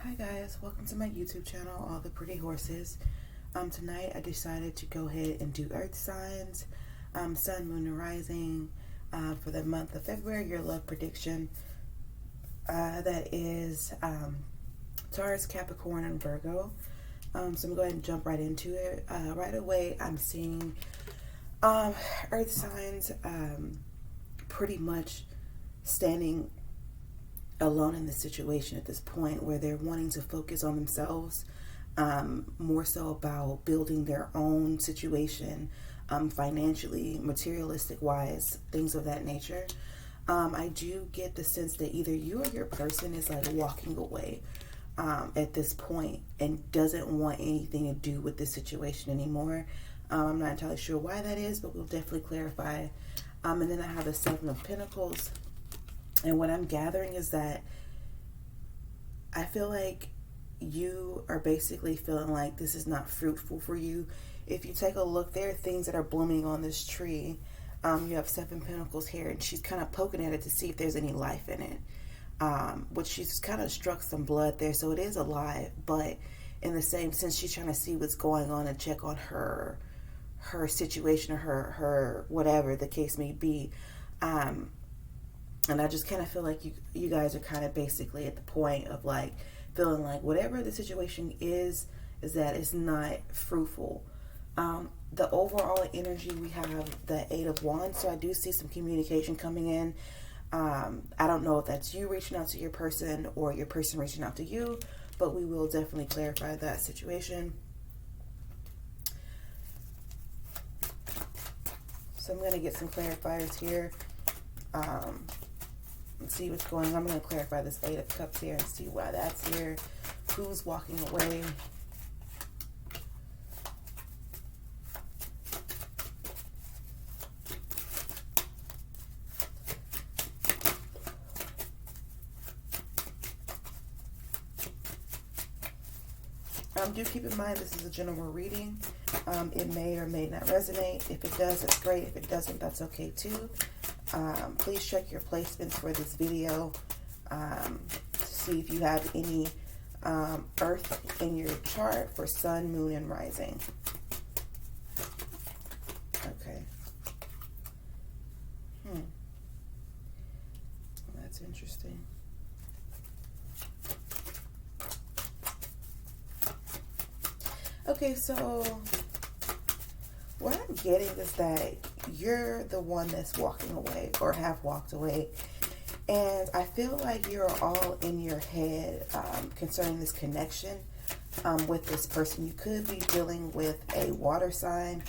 Hi guys, welcome to my YouTube channel, All the Pretty Horses. Tonight I decided to go ahead and do earth signs, sun, moon, and rising for the month of February, your love prediction. That is Taurus, Capricorn, and Virgo. So I'm going to go ahead and jump right into it. Right away I'm seeing earth signs pretty much standing alone in the situation at this point, where they're wanting to focus on themselves, more so about building their own situation, financially, materialistic wise, things of that nature. I do get the sense that either you or your person is like walking away at this point and doesn't want anything to do with this situation anymore. I'm not entirely sure why that is, but we'll definitely clarify. And then I have the Seven of Pentacles. And what I'm gathering is that I feel like you are basically feeling like this is not fruitful for you. If you take a look, there are things that are blooming on this tree. You have Seven Pentacles here, and she's kind of poking at it to see if there's any life in it. Which she's kind of struck some blood there, so it is alive. But in the same sense, she's trying to see what's going on and check on her situation, or her whatever the case may be. And I just kind of feel like you guys are kind of basically at the point of like feeling like whatever the situation is that it's not fruitful. The overall energy, we have the Eight of Wands. So I do see some communication coming in. I don't know if that's you reaching out to your person or your person reaching out to you, but we will definitely clarify that situation. So I'm going to get some clarifiers here. Let's see what's going on. I'm going to clarify this Eight of Cups here and see why that's here. Who's walking away? Do keep in mind this is a general reading. It may or may not resonate. If it does, it's great. If it doesn't, that's okay too. Please check your placements for this video to see if you have any earth in your chart for sun, moon, and rising. Okay. That's interesting. Okay, so what I'm getting is that you're the one that's walking away or have walked away. And I feel like you're all in your head concerning this connection with this person. You could be dealing with a water sign,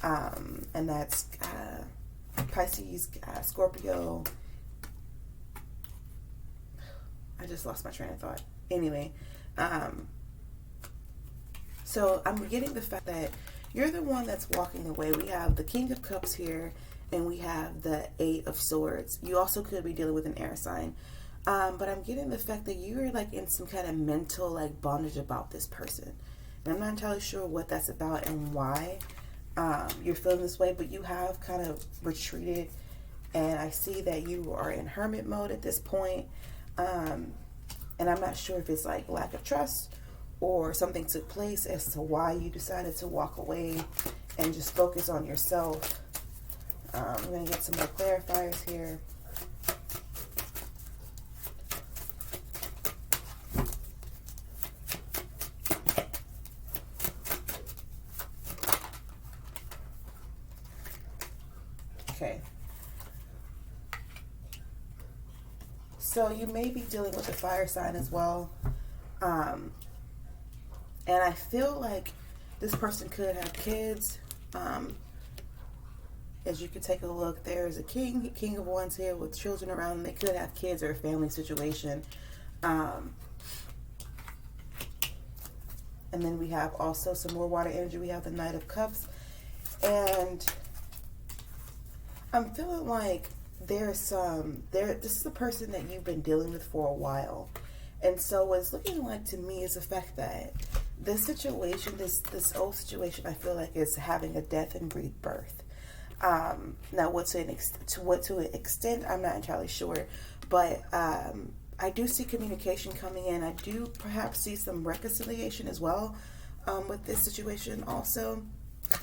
and that's Pisces, Scorpio. I just lost my train of thought. Anyway, so I'm getting the fact that you're the one that's walking away. We have the King of Cups here, and we have the Eight of Swords. You also could be dealing with an air sign. But I'm getting the fact that you're like in some kind of mental like bondage about this person. And I'm not entirely sure what that's about and why you're feeling this way, but you have kind of retreated. And I see that you are in hermit mode at this point. And I'm not sure if it's like lack of trust or something took place as to why you decided to walk away and just focus on yourself. I'm going to get some more clarifiers here. Okay. So you may be dealing with a fire sign as well. And I feel like this person could have kids. As you can take a look, there's a king of wands here with children around them. They could have kids or a family situation. And then we have also some more water energy. We have the Knight of Cups. And I'm feeling like this is a person that you've been dealing with for a while. And so what's looking like to me is the fact that this situation, this old situation, I feel like is having a death and rebirth. Now, to an extent, I'm not entirely sure, but I do see communication coming in. I do perhaps see some reconciliation as well with this situation also.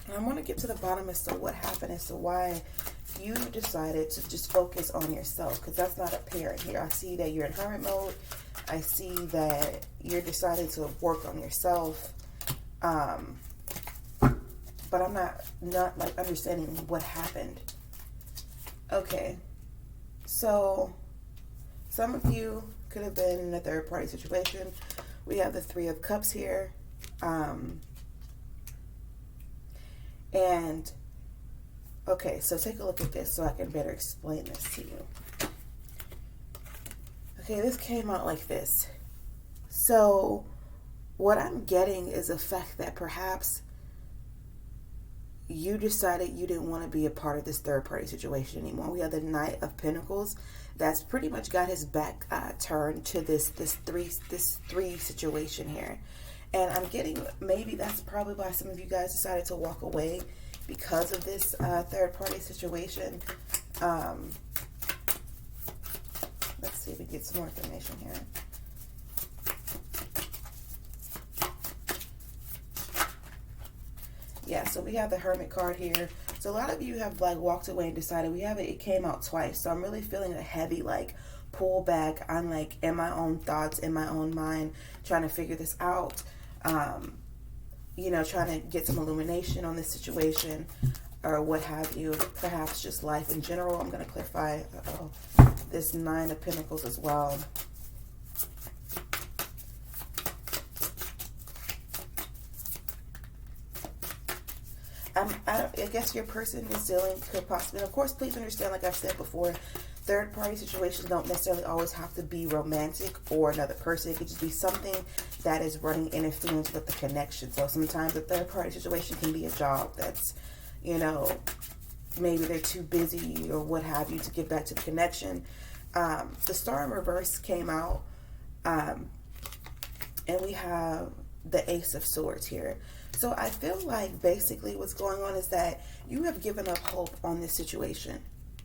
And I want to get to the bottom as to what happened, as to why you decided to just focus on yourself, because that's not apparent here. I see that you're in hermit mode. I see that you're deciding to work on yourself. But I'm not like understanding what happened. Okay. So some of you could have been in a third party situation. We have the Three of Cups here. And okay, so take a look at this so I can better explain this to you. Okay, this came out like this. So what I'm getting is the fact that perhaps you decided you didn't want to be a part of this third party situation anymore. We have the Knight of Pentacles. That's pretty much got his back turned to this three situation here. And I'm getting, maybe that's probably why some of you guys decided to walk away because of this third party situation. Let's see if we get some more information here. Yeah, so we have the Hermit card here. So a lot of you have like walked away and decided, it came out twice. So I'm really feeling a heavy like pull back. I'm like in my own thoughts, in my own mind, trying to figure this out. You know, trying to get some illumination on this situation or what have you. Perhaps just life in general. I'm going to clarify this Nine of Pentacles as well. I guess your person is dealing, could possibly, and of course, please understand, like I've said before, third party situations don't necessarily always have to be romantic or another person. It could just be something that is running interference with the connection. So sometimes a third party situation can be a job that's, you know, maybe they're too busy or what have you to get back to the connection. The Star in reverse came out, and we have the Ace of Swords here. So I feel like basically what's going on is that you have given up hope on this situation.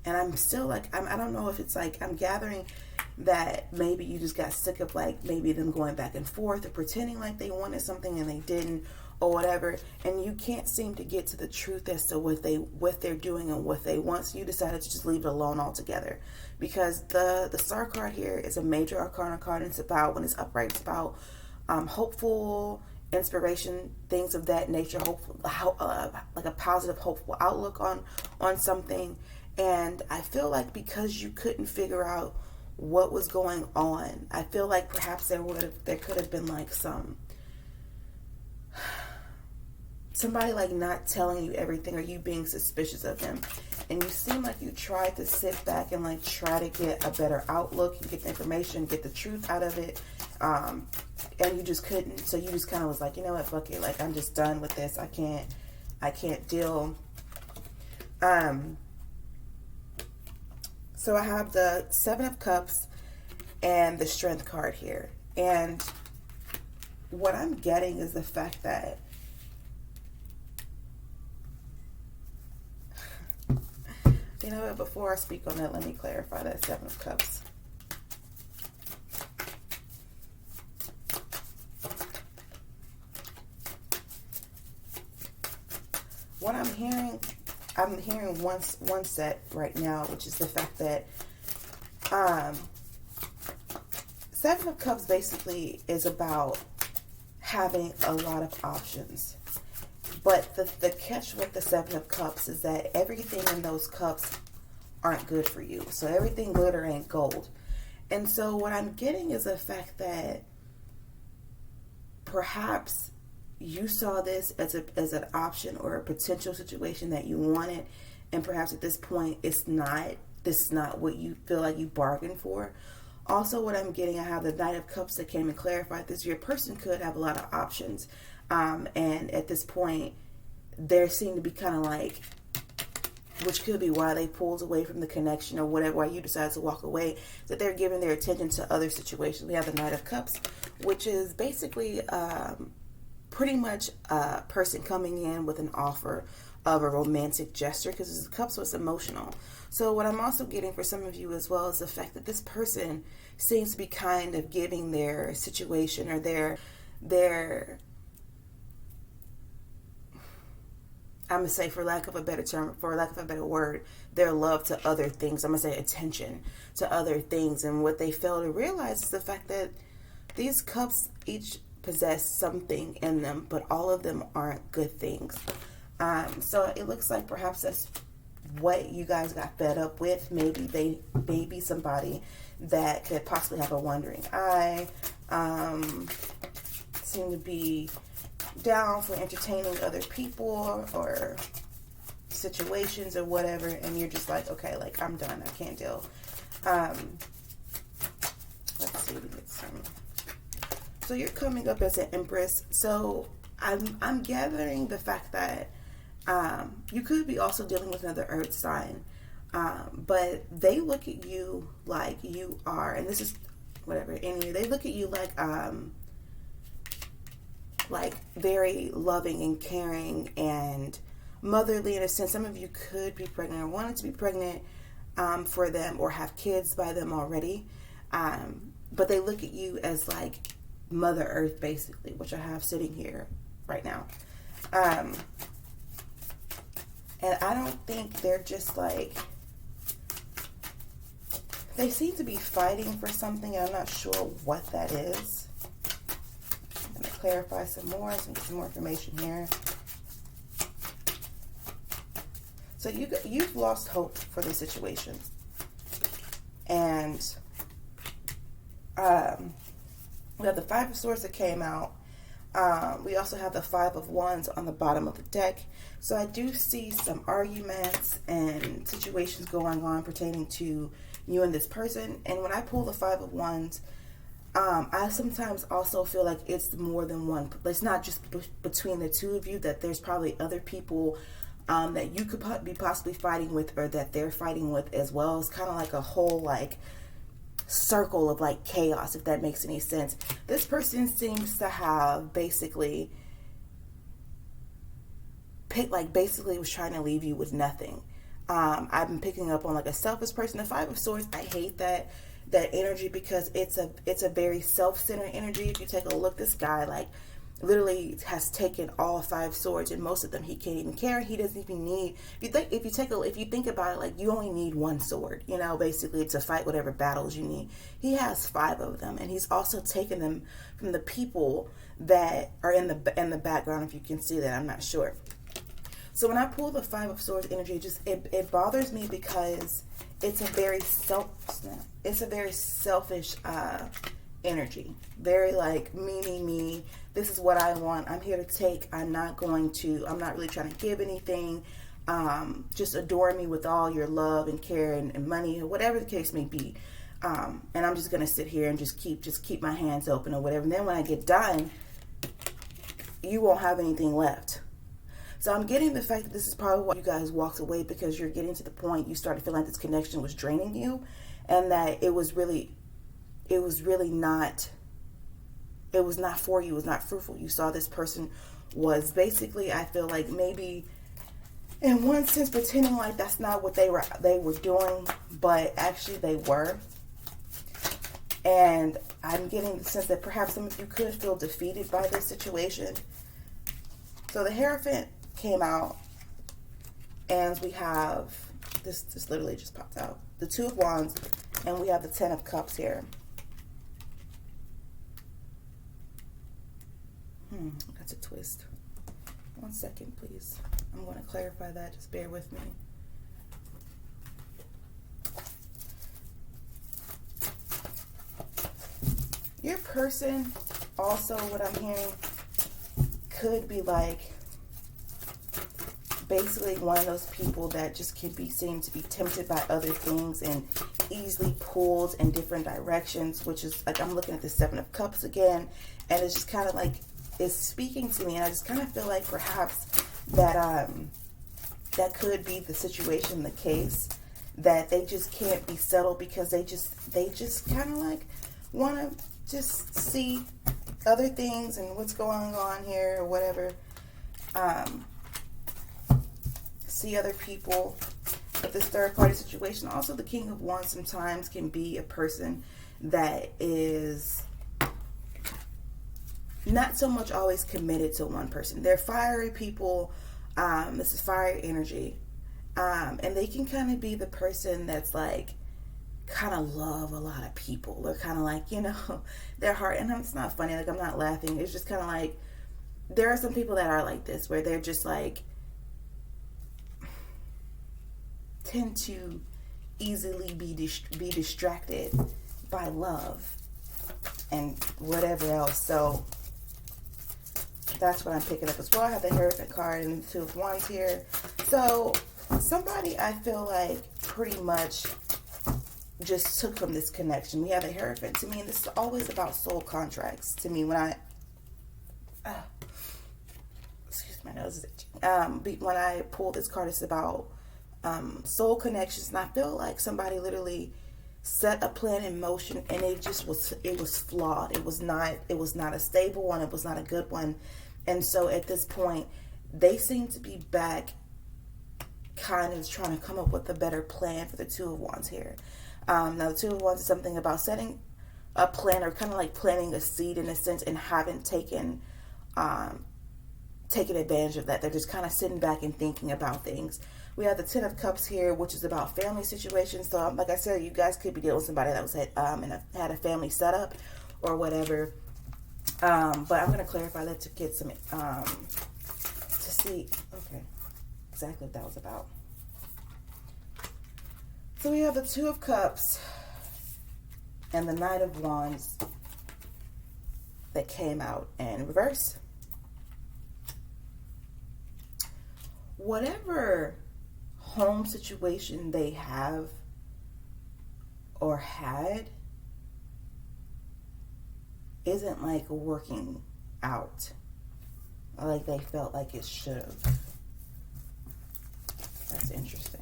And I'm still like, I don't know if it's like, I'm gathering that maybe you just got sick of like maybe them going back and forth or pretending like they wanted something and they didn't or whatever. And you can't seem to get to the truth as to what they're doing and what they want. So you decided to just leave it alone altogether. Because the Star card here is a major arcana card. And it's about, when it's upright, it's about hopeful, inspiration, things of that nature, hopeful, like a positive, hopeful outlook on something. And I feel like because you couldn't figure out what was going on, I feel like perhaps there could have been like somebody like not telling you everything or you being suspicious of them. And you seem like you tried to sit back and like try to get a better outlook and get the information, get the truth out of it. And you just couldn't. So you just kind of was like, you know what, fuck it. Like, I'm just done with this. I can't deal. So I have the Seven of Cups and the Strength card here. And what I'm getting is the fact that you know what, before I speak on that, let me clarify that Seven of Cups. What I'm hearing one set right now, which is the fact that Seven of Cups basically is about having a lot of options. But the catch with the Seven of Cups is that everything in those cups aren't good for you. So everything glitter ain't gold. And so what I'm getting is the fact that perhaps you saw this as an option or a potential situation that you wanted, and perhaps at this point this is not what you feel like you bargained for. Also, what I'm getting, I have the Knight of Cups that came and clarified this. Your person could have a lot of options, and at this point there seem to be kind of like, which could be why they pulled away from the connection or whatever, why you decided to walk away, that they're giving their attention to other situations. We have the Knight of Cups, which is basically pretty much a person coming in with an offer of a romantic gesture, because the cups was emotional. So what I'm also getting for some of you as well is the fact that this person seems to be kind of giving their situation or their I'm going to say, for lack of a better term, for lack of a better word, their love to other things. I'm going to say attention to other things. And what they fail to realize is the fact that these cups each possess something in them, but all of them aren't good things. So it looks like perhaps that's what you guys got fed up with. Maybe they may be somebody that could possibly have a wandering eye, seem to be down for entertaining other people or situations or whatever, and you're just like, okay, like, I'm done, I can't deal. Let's see, we get some. So you're coming up as an Empress. So I'm gathering the fact that you could be also dealing with another earth sign, but they look at you like you are, and this is whatever in you, they look at you like very loving and caring and motherly in a sense. Some of you could be pregnant or wanted to be pregnant for them or have kids by them already. But they look at you as like Mother Earth, basically, which I have sitting here right now. And I don't think they're just like, they seem to be fighting for something, and I'm not sure what that is. Clarify some more, so get some more information here. So you've lost hope for this situation, and we have the Five of Swords that came out. We also have the Five of Wands on the bottom of the deck. So I do see some arguments and situations going on pertaining to you and this person. And when I pull the Five of Wands, I sometimes also feel like it's more than one. It's not just between the two of you, that there's probably other people that you could be possibly fighting with, or that they're fighting with as well. It's kind of like a whole like circle of like chaos, if that makes any sense. This person seems to have basically was trying to leave you with nothing. I've been picking up on like a selfish person. The Five of Swords, I hate that energy, because it's a very self-centered energy. If you take a look, this guy like literally has taken all 5 swords, and most of them he can't even carry. He doesn't even need, if you think about it, like, you only need 1 sword, you know, basically, to fight whatever battles you need. He has 5 of them, and he's also taken them from the people that are in the background. If you can see that, I'm not sure. So when I pull the 5 of Swords energy, it bothers me, because it's a very selfish energy. Very like me. This is what I want. I'm here to take. I'm not really trying to give anything. Just adore me with all your love and care and money, or whatever the case may be. And I'm just gonna sit here and just keep my hands open or whatever. And then when I get done, you won't have anything left. So I'm getting the fact that this is probably why you guys walked away, because you're getting to the point you started feeling like this connection was draining you, and that it was not for you. It was not fruitful. You saw this person was basically, I feel like, maybe in one sense pretending like that's not what they were doing, but actually they were. And I'm getting the sense that perhaps some of you could feel defeated by this situation. So the Hierophant came out, and we have this literally just popped out, the 2 of Wands, and we have the 10 of Cups here. That's a twist. 1 second, please. I'm going to clarify that. Just bear with me. Your person, also, what I'm hearing, could be like basically one of those people that just seem to be tempted by other things and easily pulled in different directions, which is like, I'm looking at the 7 of Cups again, and it's just kind of like, it's speaking to me, and I just kind of feel like perhaps that that could be the situation, the case, that they just can't be settled, because they just kind of like want to just see other things and what's going on here or whatever. see other people with this third party situation. Also, the King of Wands sometimes can be a person that is not so much always committed to one person. They're fiery people. This is fire energy. And they can kind of be the person that's like, kind of love a lot of people. They're kind of like, you know, their heart, and it's not funny, like I'm not laughing. It's just kind of like, there are some people that are like this, where they're just like, tend to easily be distracted by love and whatever else. So that's what I'm picking up as well. I have the Hermit Card and the Two of Wands here. So somebody, I feel like, pretty much just took from this connection. We have a Hierophant. To me, this is always about soul contracts. To me, when I excuse my nose is itching. When I pull this card, it's about soul connections, and I feel like somebody literally set a plan in motion, and it was flawed. It was not a stable one. It was not a good one. And so at this point, they seem to be back, kind of trying to come up with a better plan for the Two of Wands here. Now, the Two of Wands is something about setting a plan, or kind of like planting a seed in a sense, and haven't taken advantage of that. They're just kind of sitting back and thinking about things. We have the Ten of Cups here, which is about family situations. So, like I said, you guys could be dealing with somebody that was had a family setup or whatever. But I'm going to clarify that to get some to see exactly what that was about. So we have the Two of Cups and the Knight of Wands that came out in reverse. Whatever home situation they have or had isn't like working out like they felt like it should have. That's interesting.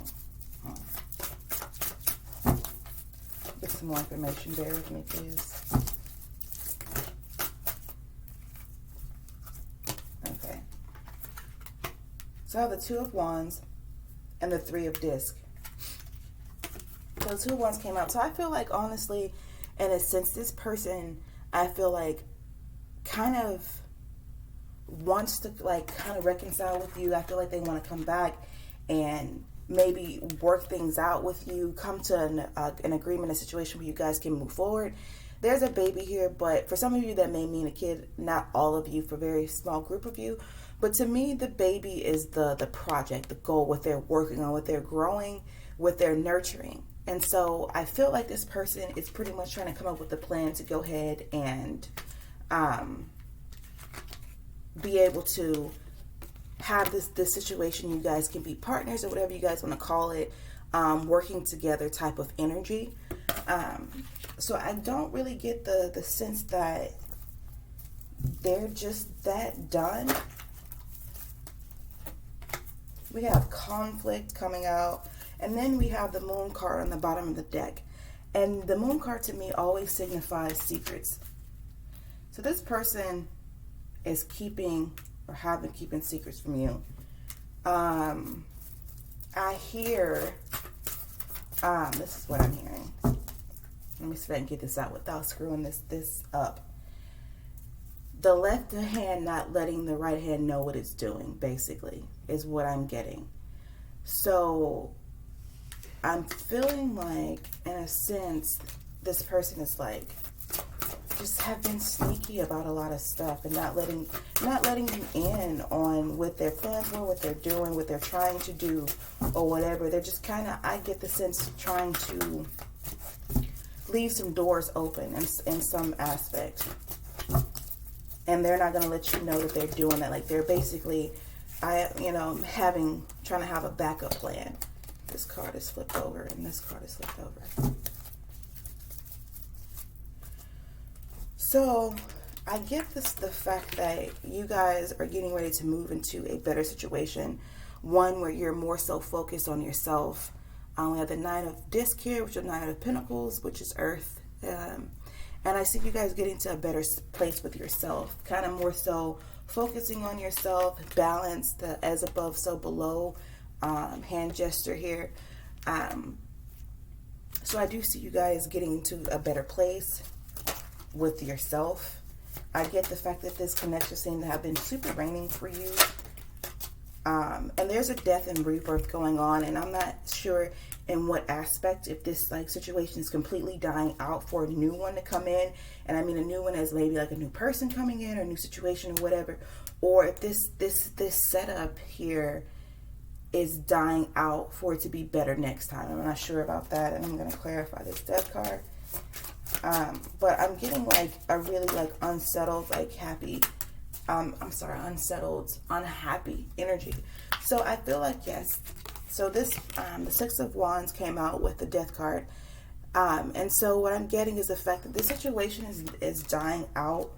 Get some more information. Bear with me, please. Okay. So I have the Two of Wands and the Three of Discs. So the Two of Wands came out. So I feel like, honestly, in a sense, this person, I feel like, kind of wants to like kind of reconcile with you. I feel like they want to come back and maybe work things out with you, come to an agreement, a situation where you guys can move forward. There's a baby here, but for some of you that may mean a kid, not all of you, for a very small group of you. But to me, the baby is the project, the goal, what they're working on, what they're growing, what they're nurturing. And so I feel like this person is pretty much trying to come up with a plan to go ahead and be able to have this situation. You guys can be partners or whatever you guys want to call it, working together type of energy. So I don't really get the sense that they're just that done. We have conflict coming out, and then we have the Moon card on the bottom of the deck. And the Moon card to me always signifies secrets. So this person is keeping or have been keeping secrets from you. I hear, this is what I'm hearing. Let me see if I can get this out without screwing this up. The left hand not letting the right hand know what it's doing, basically, is what I'm getting. So I'm feeling like, in a sense, this person is like, just have been sneaky about a lot of stuff and not letting you in on what their plans were, what they're doing, what they're trying to do, or whatever. They're just kind of, I get the sense, trying to leave some doors open in some aspect. And they're not going to let you know that they're doing that. Like, they're basically, trying to have a backup plan. This card is flipped over and this card is flipped over. So I get the fact that you guys are getting ready to move into a better situation. One where you're more so focused on yourself. We have the Nine of Discs here, which is the Nine of Pentacles, which is Earth. And I see you guys getting to a better place with yourself. Kind of more so focusing on yourself, balance, the as above, so below hand gesture here. So I do see you guys getting to a better place with yourself. I get the fact that this connection seems to have been super draining for you. And there's a death and rebirth going on, and I'm not sure in what aspect, if this like situation is completely dying out for a new one to come in, and I mean a new one as maybe like a new person coming in or a new situation or whatever, or if this setup here is dying out for it to be better next time. I'm not sure about that, and I'm going to clarify this death card. But I'm getting like a really like unsettled, like happy, unsettled, unhappy energy. So I feel like, yes. So this, the Six of Wands came out with the Death card. And so what I'm getting is the fact that this situation is dying out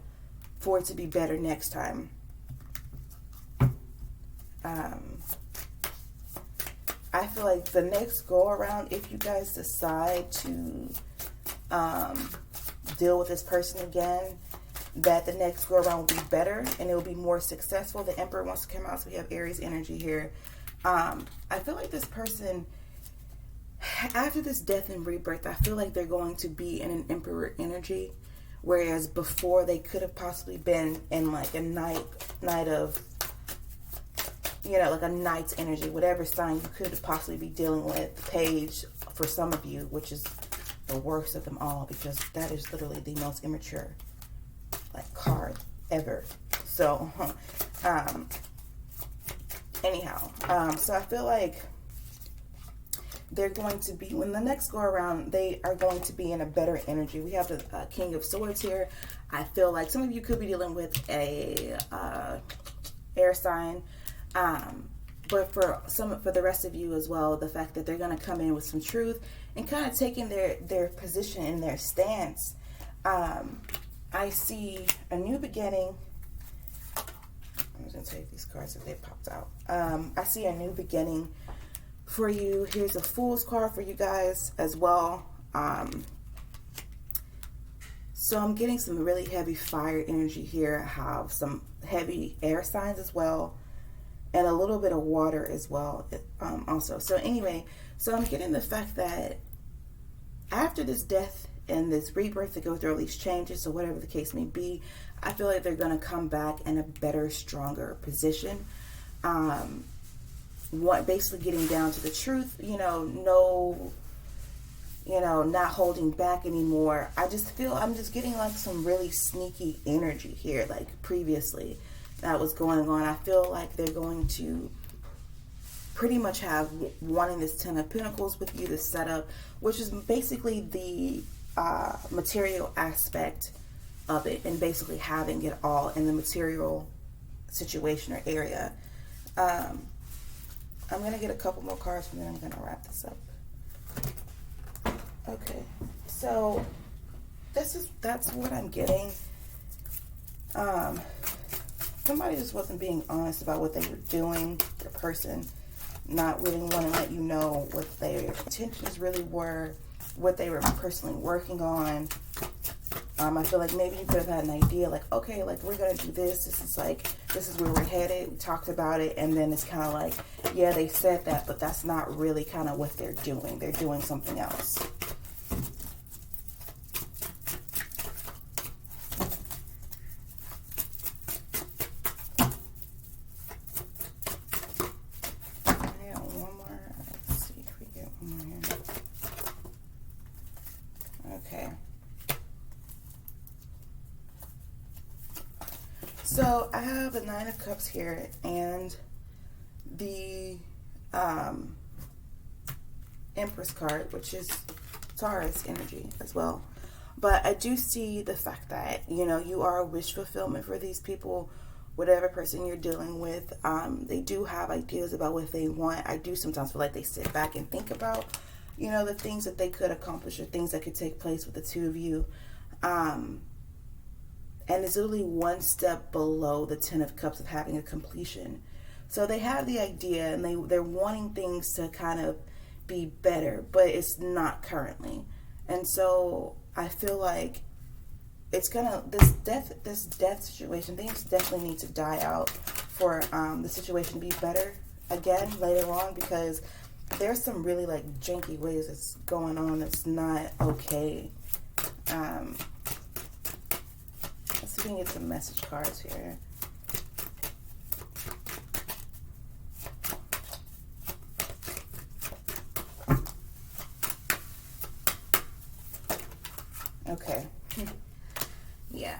for it to be better next time. I feel like the next go around, if you guys decide to deal with this person again, that the next go around will be better and it will be more successful. The Emperor wants to come out, so we have Aries energy here. I feel like this person, after this death and rebirth, I feel like they're going to be in an Emperor energy, whereas before they could have possibly been in like a night of, you know, like a knight's energy, whatever sign you could possibly be dealing with. Page for some of you, which is the worst of them all, because that is literally the most immature like card ever. So anyhow, so I feel like they're going to be, when the next go around, they are going to be in a better energy. We have the King of Swords here. I feel like some of you could be dealing with a air sign, but for the rest of you as well, the fact that they're going to come in with some truth and kind of taking their position and their stance. I see a new beginning. I'm just going to take these cards if they popped out. I see a new beginning for you. Here's a Fool's card for you guys as well. So I'm getting some really heavy fire energy here. I have some heavy air signs as well, and a little bit of water as well also. So anyway, so I'm getting the fact that after this death and this rebirth, to go through all these changes, so whatever the case may be, I feel like they're going to come back in a better, stronger position. Basically getting down to the truth, not holding back anymore. I just feel, I'm just getting like some really sneaky energy here, like previously that was going on. I feel like they're going to pretty much have wanting this Ten of Pentacles with you, this setup, which is basically the material aspect of it, and basically having it all in the material situation or area. I'm going to get a couple more cards and then I'm going to wrap this up. Okay, so that's what I'm getting. Somebody just wasn't being honest about what they were doing. The person not really want to let you know what their intentions really were, what they were personally working on. I feel like maybe you could have had an idea, like, okay, like, we're going to do this. This is where we're headed. We talked about it. And then it's kind of like, yeah, they said that, but that's not really kind of what they're doing. They're doing something else. So I have the Nine of Cups here and the Empress card, which is Taurus energy as well. But I do see the fact that, you are a wish fulfillment for these people, whatever person you're dealing with. They do have ideas about what they want. I do sometimes feel like they sit back and think about, the things that they could accomplish or things that could take place with the two of you. And it's literally one step below the Ten of Cups of having a completion. So they have the idea and they're wanting things to kind of be better, but it's not currently. And so I feel like it's gonna, this death situation, things definitely need to die out for the situation to be better again later on, because there's some really like janky ways it's going on that's not okay. Let's see if we can get some message cards here. Okay. Yeah.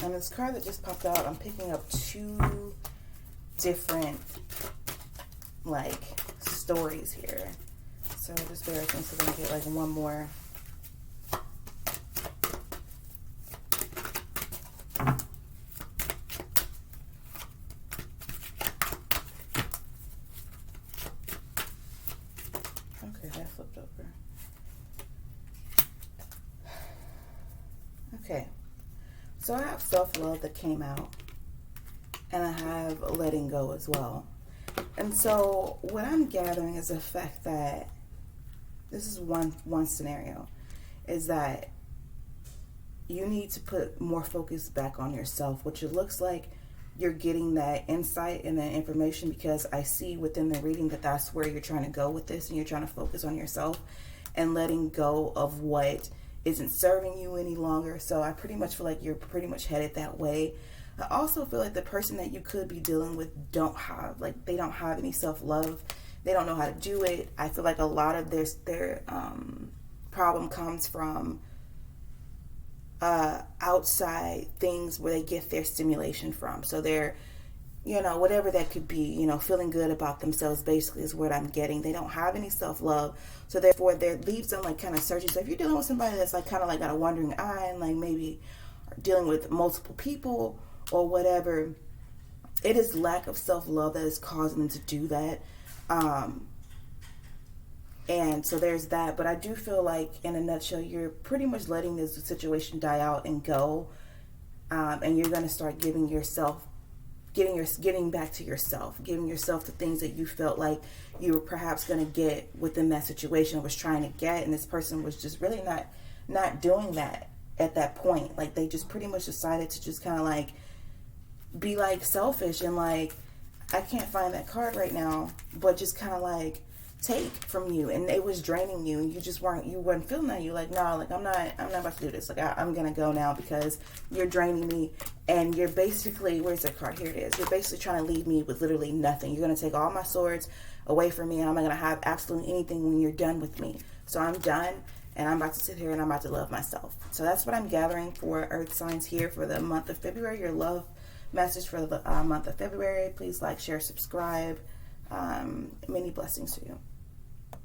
And this card that just popped out, I'm picking up two different, like, stories here. So just bear with me so we can get, like, one more. Okay, that flipped over. Okay. So I have self-love that came out, and I have letting go as well. And so what I'm gathering is the fact that this is one scenario, is that you need to put more focus back on yourself, which it looks like you're getting that insight and that information, because I see within the reading that that's where you're trying to go with this, and you're trying to focus on yourself and letting go of what isn't serving you any longer. So I pretty much feel like you're pretty much headed that way. I also feel like the person that you could be dealing with they don't have any self-love. They don't know how to do it. I feel like a lot of their problem comes from outside things where they get their stimulation from. So they're, whatever that could be, feeling good about themselves basically is what I'm getting. They don't have any self-love. So therefore, that leaves them like kind of searching. So if you're dealing with somebody that's like kind of like got a wandering eye and like maybe dealing with multiple people or whatever, it is lack of self-love that is causing them to do that. And so there's that. But I do feel like in a nutshell, you're pretty much letting this situation die out and go. And you're going to start getting back to yourself, giving yourself the things that you felt like you were perhaps going to get within that situation, was trying to get, and this person was just really not doing that at that point. Like they just pretty much decided to just kind of like be like selfish and like, I can't find that card right now, but just kind of like take from you, and it was draining you, and you weren't feeling that. You're like, no, like I'm not about to do this. Like I'm gonna go now because you're draining me, and you're basically, where's the card? Here it is. You're basically trying to leave me with literally nothing. You're gonna take all my swords away from me, and I'm not gonna have absolutely anything when you're done with me. So I'm done, and I'm about to sit here and I'm about to love myself. So that's what I'm gathering for Earth signs here for the month of February. Your love message for the month of February. Please like, share, subscribe. Many blessings to you.